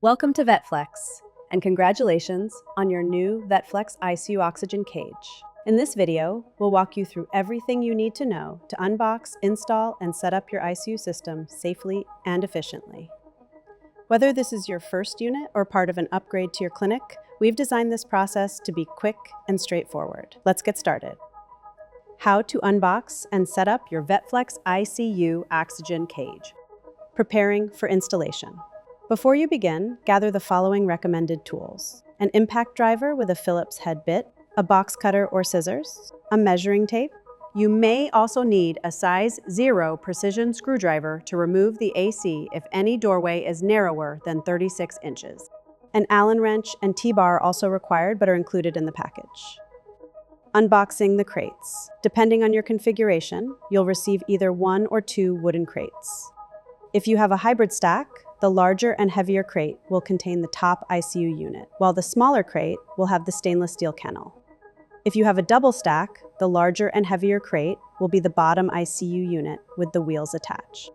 Welcome to VetFlex, and congratulations on your new VetFlex ICU oxygen cage. In this video, we'll walk you through everything you need to know to unbox, install, and set up your ICU system safely and efficiently. Whether this is your first unit or part of an upgrade to your clinic, we've designed this process to be quick and straightforward. Let's get started. How to unbox and set up your VetFlex ICU oxygen cage. Preparing for installation. Before you begin, gather the following recommended tools: an impact driver with a Phillips head bit, a box cutter or scissors, a measuring tape. You may also need a size 0 precision screwdriver to remove the AC if any doorway is narrower than 36 inches. An Allen wrench and T-bar are also required but are included in the package. Unboxing the crates. Depending on your configuration, you'll receive either 1 or 2 wooden crates. If you have a hybrid stack, the larger and heavier crate will contain the top ICU unit, while the smaller crate will have the stainless steel kennel. If you have a double stack, the larger and heavier crate will be the bottom ICU unit with the wheels attached.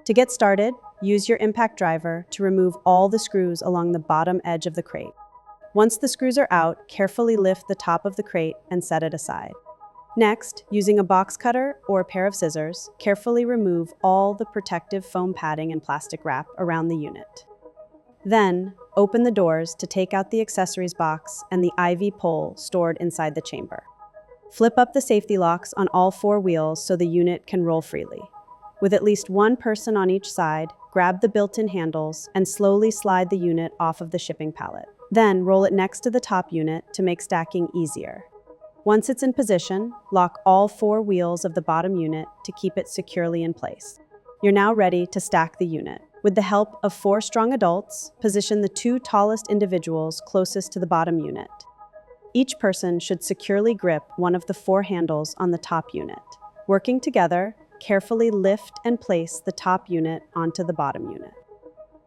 To get started, use your impact driver to remove all the screws along the bottom edge of the crate. Once the screws are out, carefully lift the top of the crate and set it aside. Next, using a box cutter or a pair of scissors, carefully remove all the protective foam padding and plastic wrap around the unit. Then, open the doors to take out the accessories box and the IV pole stored inside the chamber. Flip up the safety locks on all 4 wheels so the unit can roll freely. With at least one person on each side, grab the built-in handles and slowly slide the unit off of the shipping pallet. Then, roll it next to the top unit to make stacking easier. Once it's in position, lock all 4 wheels of the bottom unit to keep it securely in place. You're now ready to stack the unit. With the help of 4 strong adults, position the 2 tallest individuals closest to the bottom unit. Each person should securely grip one of the 4 handles on the top unit. Working together, carefully lift and place the top unit onto the bottom unit.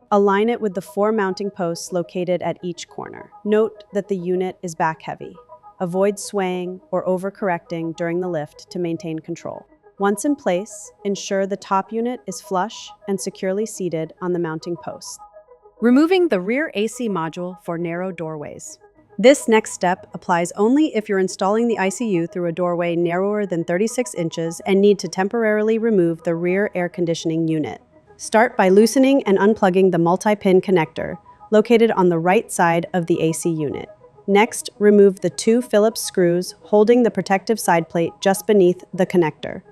Align it with the 4 mounting posts located at each corner. Note that the unit is back heavy. Avoid swaying or overcorrecting during the lift to maintain control. Once in place, ensure the top unit is flush and securely seated on the mounting post. Removing the rear AC module for narrow doorways. This next step applies only if you're installing the ICU through a doorway narrower than 36 inches and need to temporarily remove the rear air conditioning unit. Start by loosening and unplugging the multi-pin connector located on the right side of the AC unit. Next, remove the 2 Phillips screws holding the protective side plate just beneath the connector.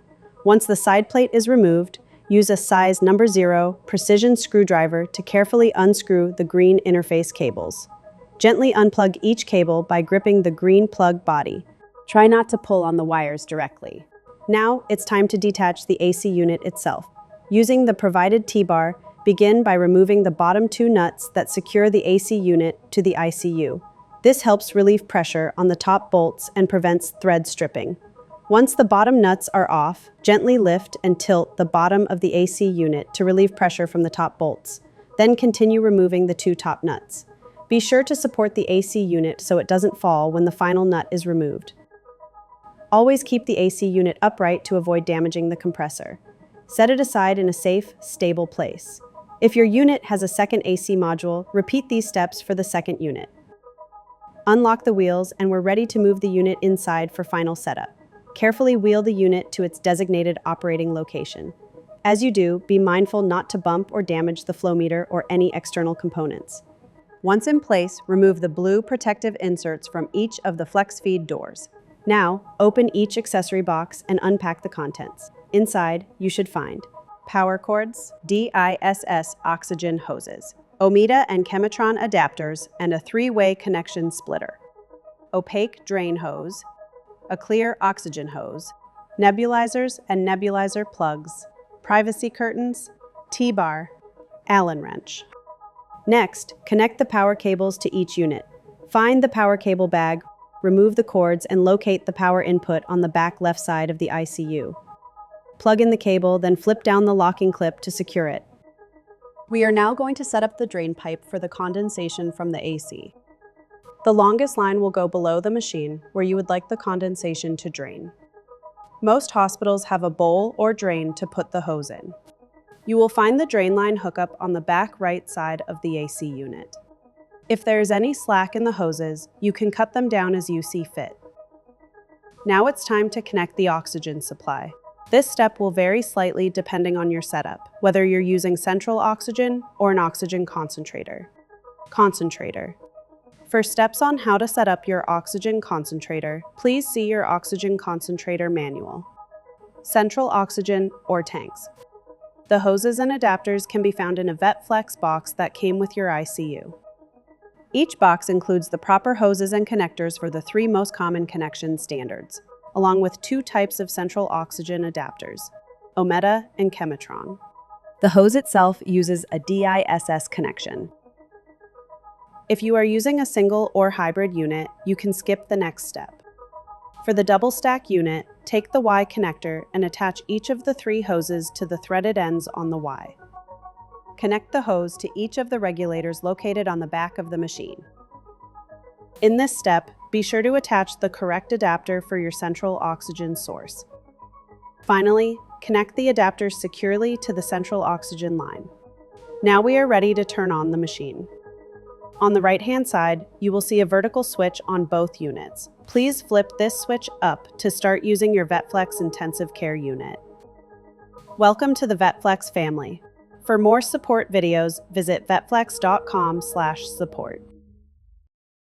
Once the side plate is removed, use a size 0 precision screwdriver to carefully unscrew the green interface cables. Gently unplug each cable by gripping the green plug body. Try not to pull on the wires directly. Now, it's time to detach the AC unit itself. Using the provided T-bar, begin by removing the bottom 2 nuts that secure the AC unit to the ICU. This helps relieve pressure on the top bolts and prevents thread stripping. Once the bottom nuts are off, gently lift and tilt the bottom of the AC unit to relieve pressure from the top bolts. Then continue removing the 2 top nuts. Be sure to support the AC unit so it doesn't fall when the final nut is removed. Always keep the AC unit upright to avoid damaging the compressor. Set it aside in a safe, stable place. If your unit has a second AC module, repeat these steps for the second unit. Unlock the wheels and we're ready to move the unit inside for final setup. Carefully wheel the unit to its designated operating location. As you do, be mindful not to bump or damage the flow meter or any external components. Once in place, remove the blue protective inserts from each of the flex feed doors. Now, open each accessory box and unpack the contents. Inside, you should find power cords, DISS oxygen hoses, Omeda and Chematron adapters, and a 3-way connection splitter. Opaque drain hose, a clear oxygen hose, nebulizers and nebulizer plugs, privacy curtains, T-bar, Allen wrench. Next, connect the power cables to each unit. Find the power cable bag, remove the cords, and locate the power input on the back left side of the ICU. Plug in the cable, then flip down the locking clip to secure it. We are now going to set up the drain pipe for the condensation from the AC. The longest line will go below the machine where you would like the condensation to drain. Most hospitals have a bowl or drain to put the hose in. You will find the drain line hookup on the back right side of the AC unit. If there is any slack in the hoses, you can cut them down as you see fit. Now it's time to connect the oxygen supply. This step will vary slightly depending on your setup, whether you're using central oxygen or an oxygen concentrator. Concentrator. For steps on how to set up your oxygen concentrator, please see your oxygen concentrator manual. Central oxygen or tanks. The hoses and adapters can be found in a VetFlex box that came with your ICU. Each box includes the proper hoses and connectors for the 3 most common connection standards, along with 2 types of central oxygen adapters, Ometa and Chematron. The hose itself uses a DISS connection. If you are using a single or hybrid unit, you can skip the next step. For the double stack unit, take the Y connector and attach each of the 3 hoses to the threaded ends on the Y. Connect the hose to each of the regulators located on the back of the machine. In this step, be sure to attach the correct adapter for your central oxygen source. Finally, connect the adapters securely to the central oxygen line. Now we are ready to turn on the machine. On the right-hand side, you will see a vertical switch on both units. Please flip this switch up to start using your VetFlex intensive care unit. Welcome to the VetFlex family. For more support videos, visit vetflex.com/support.